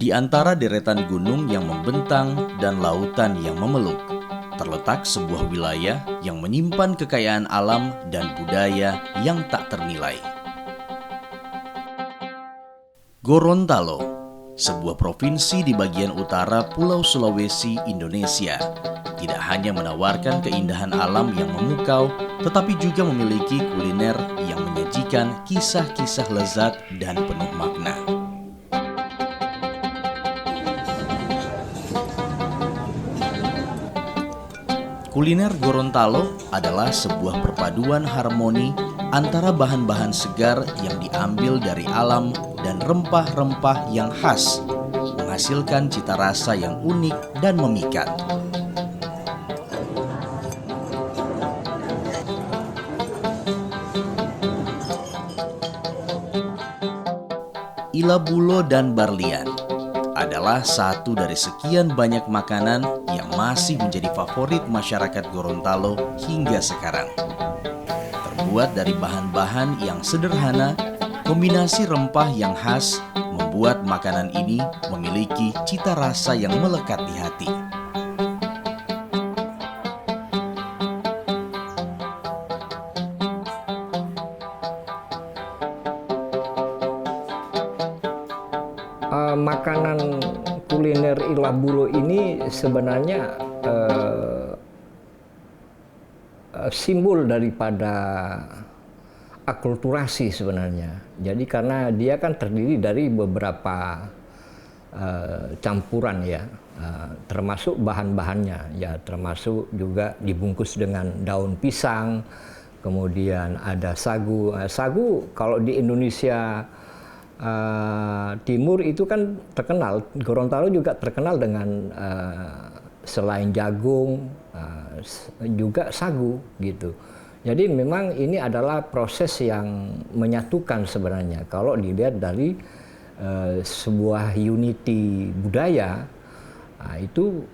Di antara deretan gunung yang membentang dan lautan yang memeluk, terletak sebuah wilayah yang menyimpan kekayaan alam dan budaya yang tak ternilai. Gorontalo, sebuah provinsi di bagian utara Pulau Sulawesi, Indonesia, tidak hanya menawarkan keindahan alam yang memukau, tetapi juga memiliki kuliner yang menyajikan kisah-kisah lezat dan penuh makna. Kuliner Gorontalo adalah sebuah perpaduan harmoni antara bahan-bahan segar yang diambil dari alam dan rempah-rempah yang khas, menghasilkan cita rasa yang unik dan memikat. Ilabulo dan Barlian adalah satu dari sekian banyak makanan yang masih menjadi favorit masyarakat Gorontalo hingga sekarang. Terbuat dari bahan-bahan yang sederhana, kombinasi rempah yang khas membuat makanan ini memiliki cita rasa yang melekat di hati. Makanan kuliner Ilabulo ini sebenarnya simbol daripada akulturasi sebenarnya. Jadi karena dia kan terdiri dari beberapa campuran ya, termasuk bahan-bahannya ya, termasuk juga dibungkus dengan daun pisang, kemudian ada sagu. Sagu kalau di Indonesia Timur itu kan terkenal, Gorontalo juga terkenal dengan selain jagung juga sagu gitu. Jadi memang ini adalah proses yang menyatukan sebenarnya. Kalau dilihat dari sebuah unity budaya, itu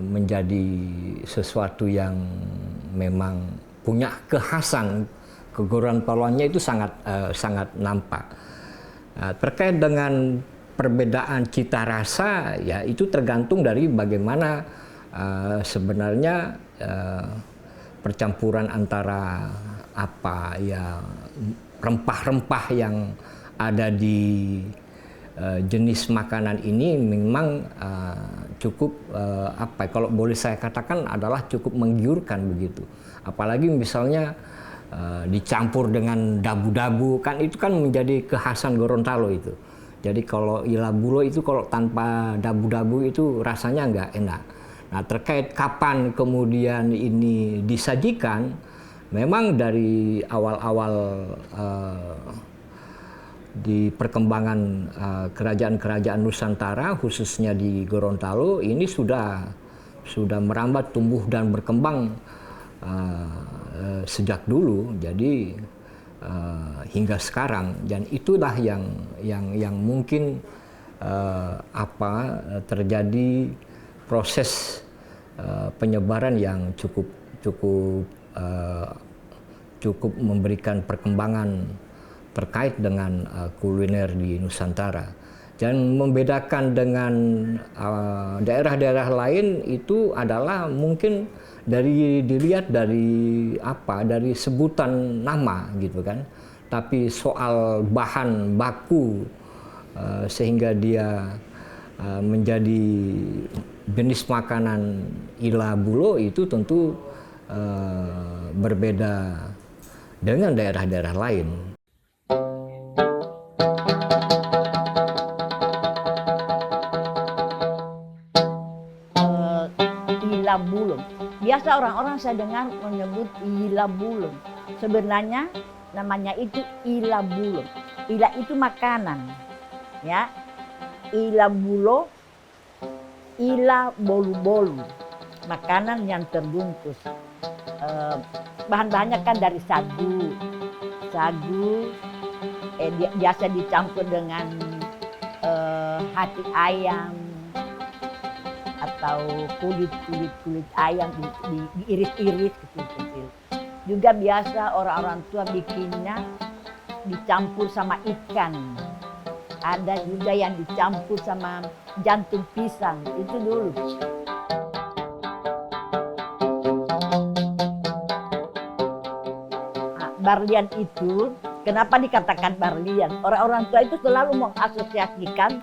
menjadi sesuatu yang memang punya kekhasan, kegorontaloannya itu sangat nampak. Terkait dengan perbedaan cita rasa, ya itu tergantung dari bagaimana sebenarnya percampuran antara apa ya rempah-rempah yang ada di jenis makanan ini memang cukup kalau boleh saya katakan adalah cukup menggiurkan begitu. Apalagi misalnya dicampur dengan dabu-dabu, kan itu kan menjadi kekhasan Gorontalo itu. Jadi kalau Ilabulo itu kalau tanpa dabu-dabu itu rasanya nggak enak. Nah, terkait kapan kemudian ini disajikan, memang dari awal-awal di perkembangan kerajaan-kerajaan Nusantara, khususnya di Gorontalo, ini sudah merambat, tumbuh dan berkembang sejak dulu, jadi hingga sekarang, dan itulah yang mungkin terjadi proses penyebaran yang cukup memberikan perkembangan terkait dengan kuliner di Nusantara. Dan membedakan dengan daerah-daerah lain itu adalah mungkin dilihat dari sebutan nama gitu kan. Tapi soal bahan baku sehingga dia menjadi jenis makanan Ilabulo itu tentu berbeda dengan daerah-daerah lain. Ilabulung. Biasa orang-orang saya dengar menyebut Ilabulung. Sebenarnya namanya itu Ilabulung. Ila itu makanan, ya. Ilabulo, ila bolu-bolu, makanan yang terbungkus. Bahan-bahannya kan dari sagu, biasa dicampur dengan hati ayam atau kulit ayam diiris-iris kecil-kecil. Juga biasa orang-orang tua bikinnya dicampur sama ikan. Ada juga yang dicampur sama jantung pisang, itu dulu. Nah, barlian itu, kenapa dikatakan barlian? Orang-orang tua itu selalu mengasosiasikan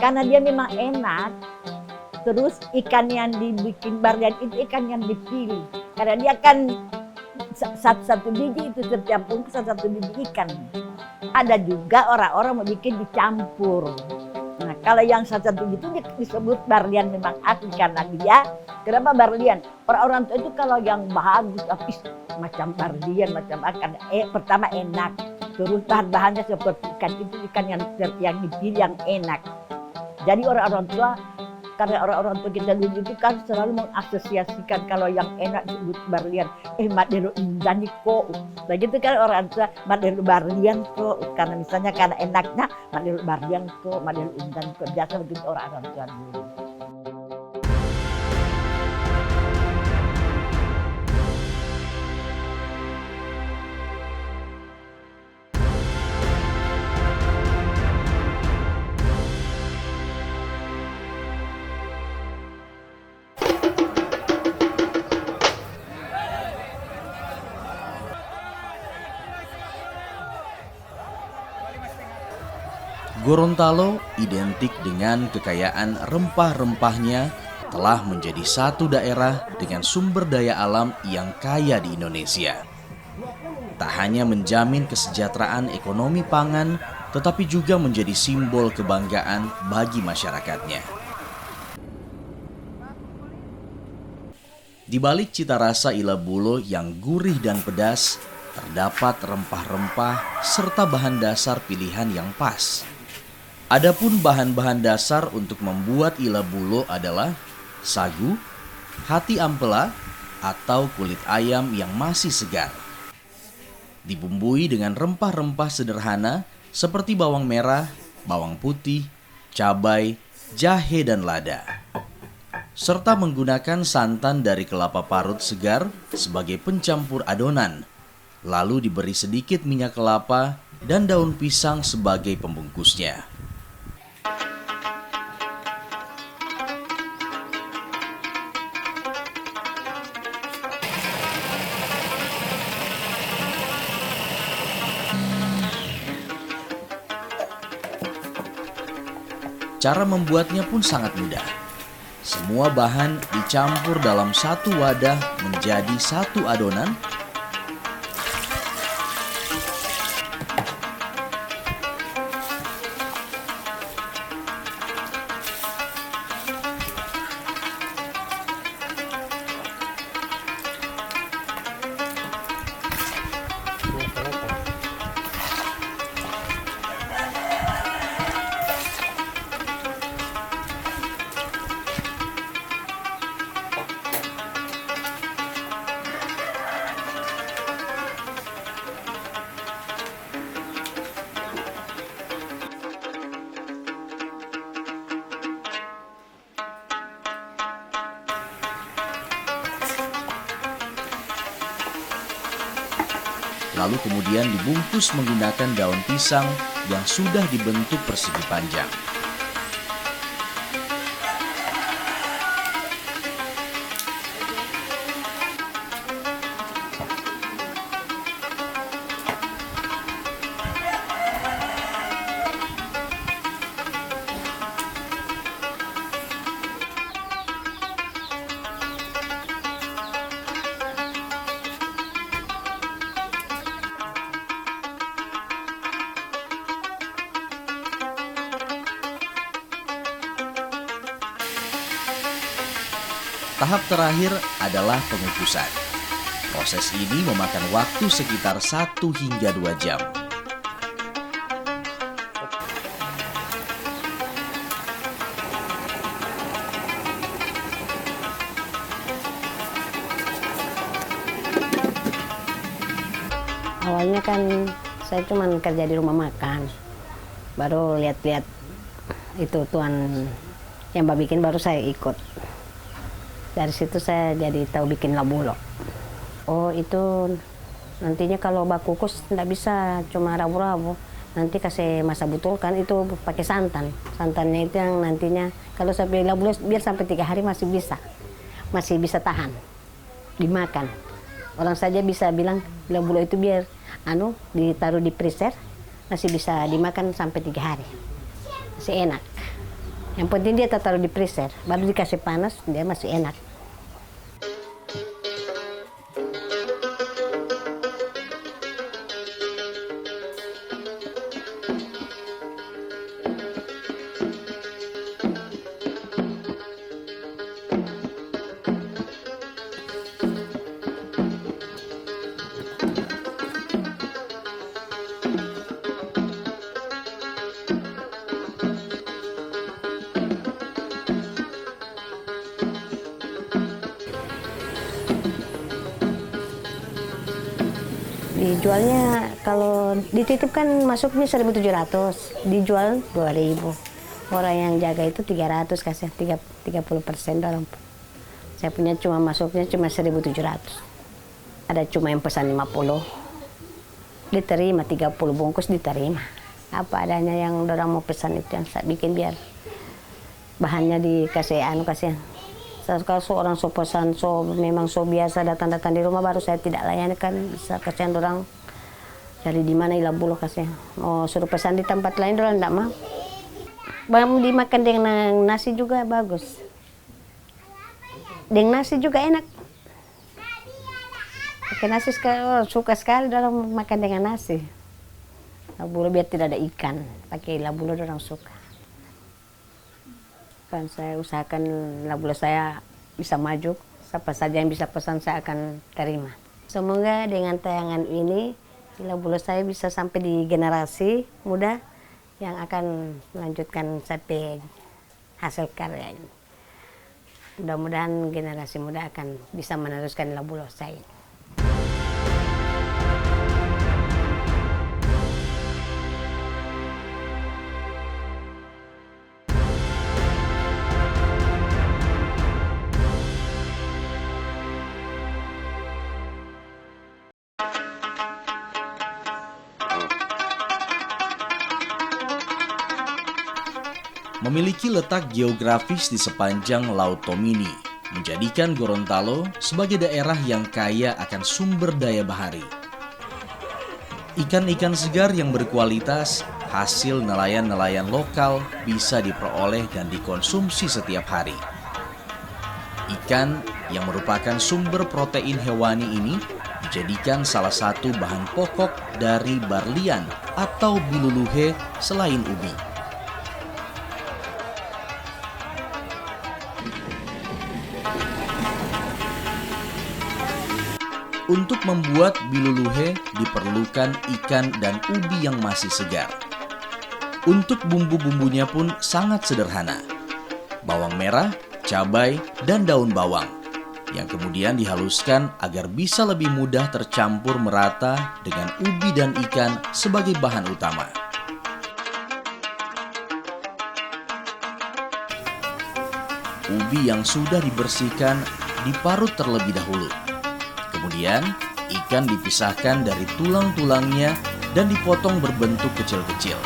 karena dia memang enak. Terus ikan yang dibikin barlian itu ikan yang dipilih. Karena dia kan satu biji itu setiap bungkus satu biji ikan. Ada juga orang-orang mau bikin dicampur. Nah kalau yang satu itu disebut barlian memang asli karena dia. Kenapa barlian? Orang-orang tua itu kalau yang bagus, macam barlian, macam akan pertama enak. Terus bahan-bahannya seperti ikan itu ikan yang dipilih yang enak. Jadi orang-orang tua, karena orang-orang tua kita dulu itu kan selalu mengasosiasikan kalau yang enak disebut barlian. Madelo indan kok. Begitu kan orang tua, madelo barlian kok. Karena misalnya karena enaknya, madelo barlian kok, madelo indan kok. Biasa begitu orang-orang tua dulu. Gorontalo identik dengan kekayaan rempah-rempahnya telah menjadi satu daerah dengan sumber daya alam yang kaya di Indonesia. Tak hanya menjamin kesejahteraan ekonomi pangan, tetapi juga menjadi simbol kebanggaan bagi masyarakatnya. Di balik cita rasa ila bulo yang gurih dan pedas, terdapat rempah-rempah serta bahan dasar pilihan yang pas. Adapun bahan-bahan dasar untuk membuat ila bulo adalah sagu, hati ampela, atau kulit ayam yang masih segar. Dibumbui dengan rempah-rempah sederhana seperti bawang merah, bawang putih, cabai, jahe, dan lada. Serta menggunakan santan dari kelapa parut segar sebagai pencampur adonan. Lalu diberi sedikit minyak kelapa dan daun pisang sebagai pembungkusnya. Cara membuatnya pun sangat mudah. Semua bahan dicampur dalam satu wadah menjadi satu adonan. Lalu kemudian dibungkus menggunakan daun pisang yang sudah dibentuk persegi panjang. Tahap terakhir adalah pengukusan. Proses ini memakan waktu sekitar 1 hingga 2 jam. Awalnya kan saya cuma kerja di rumah makan. Baru lihat-lihat itu tuan yang bikin baru saya ikut. Dari situ saya jadi tahu bikin labulo. Oh itu nantinya kalau bak kukus tidak bisa cuma rabu-rabu. nanti kasih masa butulkan itu pakai santan. Santannya itu yang nantinya kalau sampai labulo biar sampai 3 hari masih bisa tahan dimakan. Orang saja bisa bilang labulo itu biar ditaruh di freezer masih bisa dimakan sampai 3 hari, masih enak. Yang penting dia taruh di freezer, baru dikasih panas dia masih enak. Dijualnya kalau dititip kan masuknya 1.700, dijual 2.000. Orang yang jaga itu 300 kasih 30% dalam. Saya punya cuma masuknya cuma 1.700. Ada cuma yang pesan 50, diterima 30 bungkus diterima. Apa adanya yang orang mau pesan itu yang saya bikin biar bahannya dikasih kasih. Kalau seorang pesan memang biasa datang-datang di rumah baru saya tidak layani kan bisa kasihan orang cari di mana ilabulo kasih. Mau suruh pesan di tempat lain orang tidak mau. Bang dimakan dengan nasi juga bagus. Dengan nasi juga enak. Pakai nasi suka sekali orang makan dengan nasi. Labulo biar tidak ada ikan, pakai labulo orang suka. Kan saya usahakan labulo saya bisa maju, siapa saja yang bisa pesan saya akan terima. Semoga dengan tayangan ini labulo saya bisa sampai di generasi muda yang akan melanjutkan sampai hasil karya ini. Mudah-mudahan generasi muda akan bisa meneruskan labulo saya ini. Memiliki letak geografis di sepanjang Laut Tomini, menjadikan Gorontalo sebagai daerah yang kaya akan sumber daya bahari. Ikan-ikan segar yang berkualitas, hasil nelayan-nelayan lokal bisa diperoleh dan dikonsumsi setiap hari. Ikan yang merupakan sumber protein hewani ini dijadikan salah satu bahan pokok dari barlian atau biluluhe selain ubi. Untuk membuat biluluhe diperlukan ikan dan ubi yang masih segar. Untuk bumbu-bumbunya pun sangat sederhana. Bawang merah, cabai, dan daun bawang yang kemudian dihaluskan agar bisa lebih mudah tercampur merata dengan ubi dan ikan sebagai bahan utama. Ubi yang sudah dibersihkan diparut terlebih dahulu. Kemudian, ikan dipisahkan dari tulang-tulangnya dan dipotong berbentuk kecil-kecil.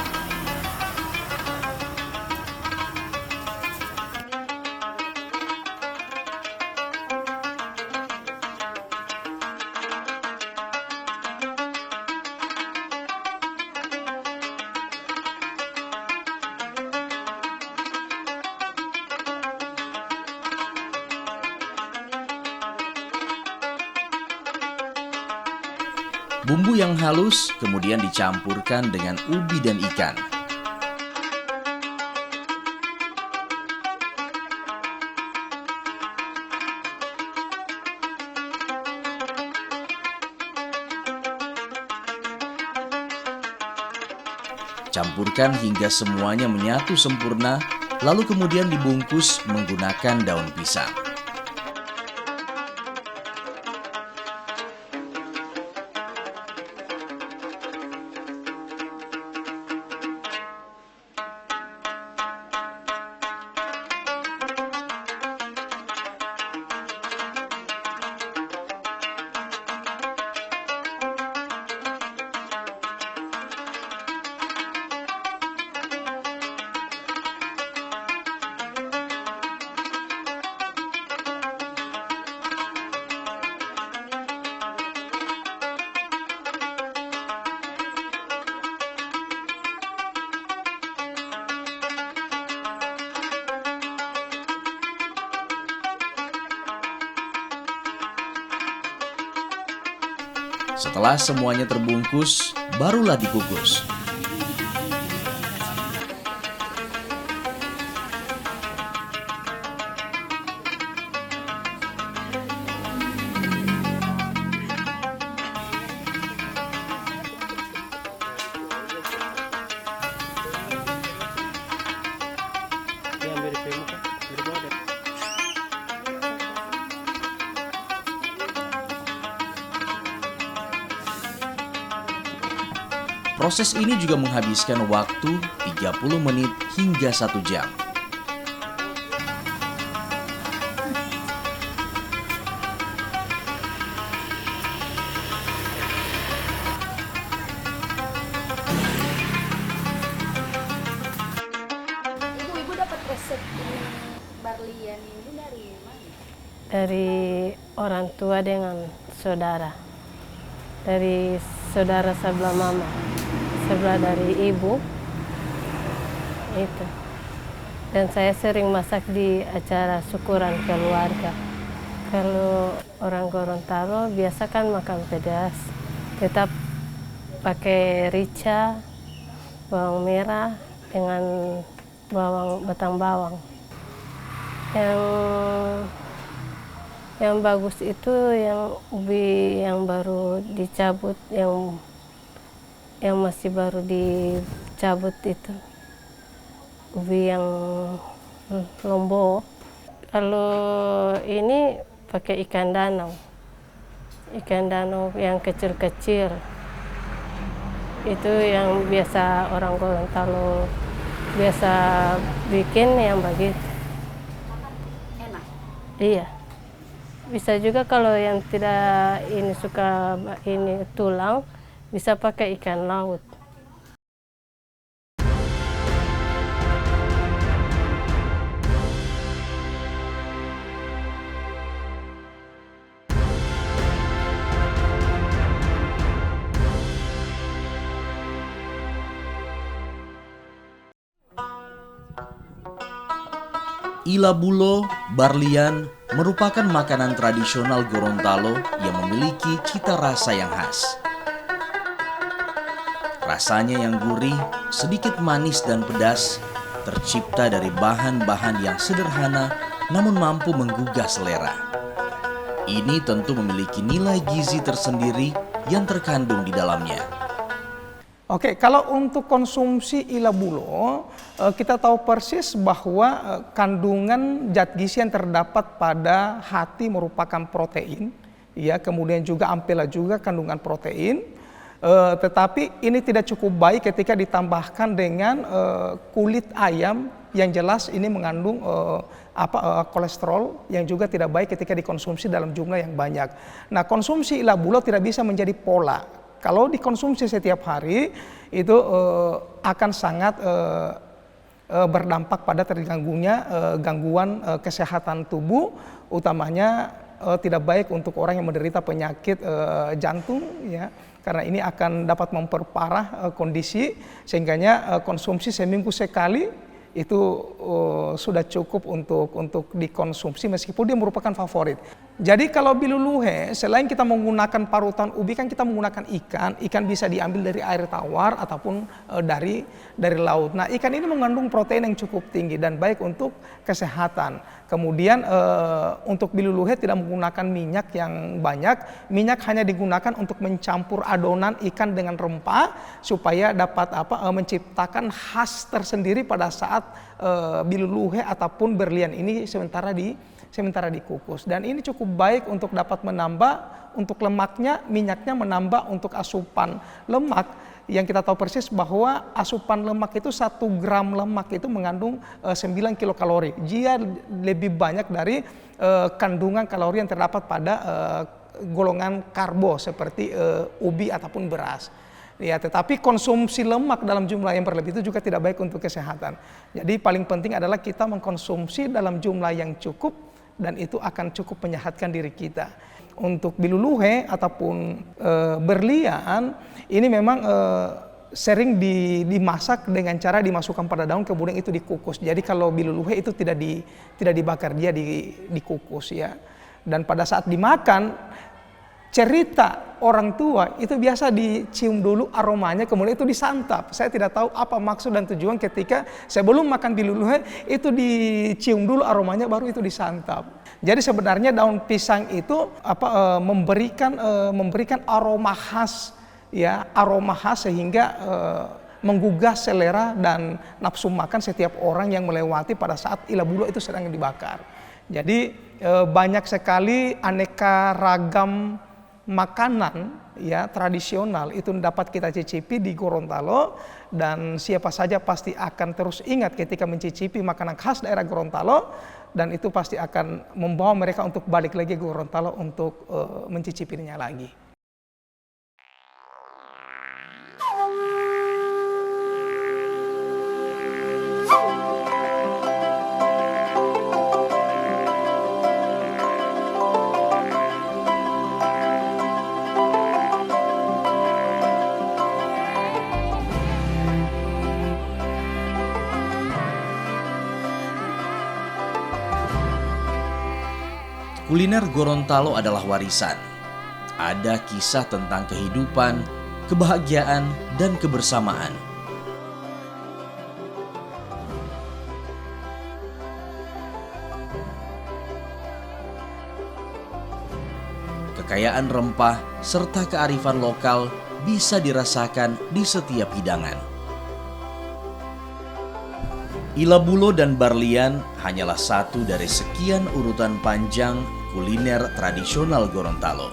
Bumbu yang halus kemudian dicampurkan dengan ubi dan ikan. Campurkan hingga semuanya menyatu sempurna, lalu kemudian dibungkus menggunakan daun pisang. Setelah semuanya terbungkus, barulah dikukus. Proses ini juga menghabiskan waktu 30 menit hingga 1 jam. Ibu dapat resep barlian ini dari mana? Dari orang tua dengan saudara. Dari saudara sebelah mama, sebelah dari ibu. Itu. Dan saya sering masak di acara syukuran keluarga. Kalau orang Gorontalo biasa kan makan pedas. Tetap pakai rica, bawang merah dengan batang bawang. Yang bagus itu yang ubi yang baru dicabut, yang masih baru dicabut itu. Ubi yang lombok. Kalau ini pakai ikan danau. Ikan danau yang kecil-kecil. Itu yang biasa orang Gorontalo biasa bikin yang begitu. Enak. Iya. Bisa juga kalau yang tidak ini suka ini tulang, bisa pakai ikan laut. Ilabulo, barlian, merupakan makanan tradisional Gorontalo yang memiliki cita rasa yang khas. Rasanya yang gurih, sedikit manis dan pedas, tercipta dari bahan-bahan yang sederhana namun mampu menggugah selera. Ini tentu memiliki nilai gizi tersendiri yang terkandung di dalamnya. Oke, kalau untuk konsumsi ilabulo, kita tahu persis bahwa kandungan zat gizi yang terdapat pada hati merupakan protein, ya, kemudian juga ampela juga kandungan protein. Tetapi ini tidak cukup baik ketika ditambahkan dengan kulit ayam yang jelas ini mengandung kolesterol yang juga tidak baik ketika dikonsumsi dalam jumlah yang banyak. Nah, konsumsi ilabulo tidak bisa menjadi pola. Kalau dikonsumsi setiap hari itu akan sangat berdampak pada terganggunya gangguan kesehatan tubuh, utamanya tidak baik untuk orang yang menderita penyakit jantung, ya, karena ini akan dapat memperparah kondisi, sehingganya konsumsi seminggu sekali itu sudah cukup untuk dikonsumsi meskipun dia merupakan favorit. Jadi kalau biluluhe, selain kita menggunakan parutan ubi, kan kita menggunakan ikan bisa diambil dari air tawar ataupun dari laut. Nah, ikan ini mengandung protein yang cukup tinggi dan baik untuk kesehatan. Kemudian untuk biluluhe tidak menggunakan minyak yang banyak, minyak hanya digunakan untuk mencampur adonan ikan dengan rempah supaya dapat menciptakan khas tersendiri pada saat biluluhe ataupun berlian ini sementara dikukus. Dan ini cukup baik untuk dapat menambah untuk lemaknya, minyaknya menambah untuk asupan lemak. Yang kita tahu persis bahwa asupan lemak itu 1 gram lemak itu mengandung 9 kilokalori. Dia lebih banyak dari kandungan kalori yang terdapat pada golongan karbo seperti ubi ataupun beras. Ya, tetapi konsumsi lemak dalam jumlah yang berlebih itu juga tidak baik untuk kesehatan. Jadi paling penting adalah kita mengkonsumsi dalam jumlah yang cukup dan itu akan cukup menyehatkan diri kita. Untuk biluluhe ataupun berlian ini memang sering dimasak dengan cara dimasukkan pada daun kemudian itu dikukus. Jadi kalau biluluhe itu tidak dibakar, dia dikukus, ya. Dan pada saat dimakan cerita orang tua itu biasa dicium dulu aromanya, kemudian itu disantap. Saya tidak tahu apa maksud dan tujuan ketika sebelum makan biluluhe itu dicium dulu aromanya, baru itu disantap. Jadi sebenarnya daun pisang itu memberikan aroma khas, ya, aroma khas sehingga menggugah selera dan nafsu makan setiap orang yang melewati pada saat ilabulo itu sedang dibakar. Jadi banyak sekali aneka ragam makanan, ya, tradisional itu dapat kita cicipi di Gorontalo, dan siapa saja pasti akan terus ingat ketika mencicipi makanan khas daerah Gorontalo, dan itu pasti akan membawa mereka untuk balik lagi ke Gorontalo untuk mencicipinya lagi. Kuliner Gorontalo adalah warisan. Ada kisah tentang kehidupan, kebahagiaan, dan kebersamaan. Kekayaan rempah serta kearifan lokal bisa dirasakan di setiap hidangan. Ilabulo dan Barlian hanyalah satu dari sekian urutan panjang kuliner tradisional Gorontalo.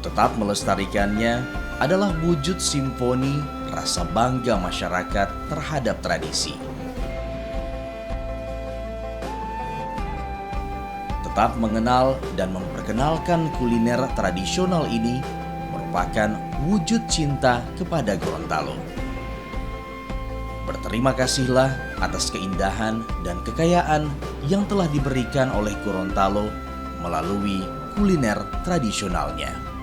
Tetap melestarikannya adalah wujud simfoni rasa bangga masyarakat terhadap tradisi. Tetap mengenal dan memperkenalkan kuliner tradisional ini merupakan wujud cinta kepada Gorontalo. Berterima kasihlah atas keindahan dan kekayaan yang telah diberikan oleh Gorontalo melalui kuliner tradisionalnya.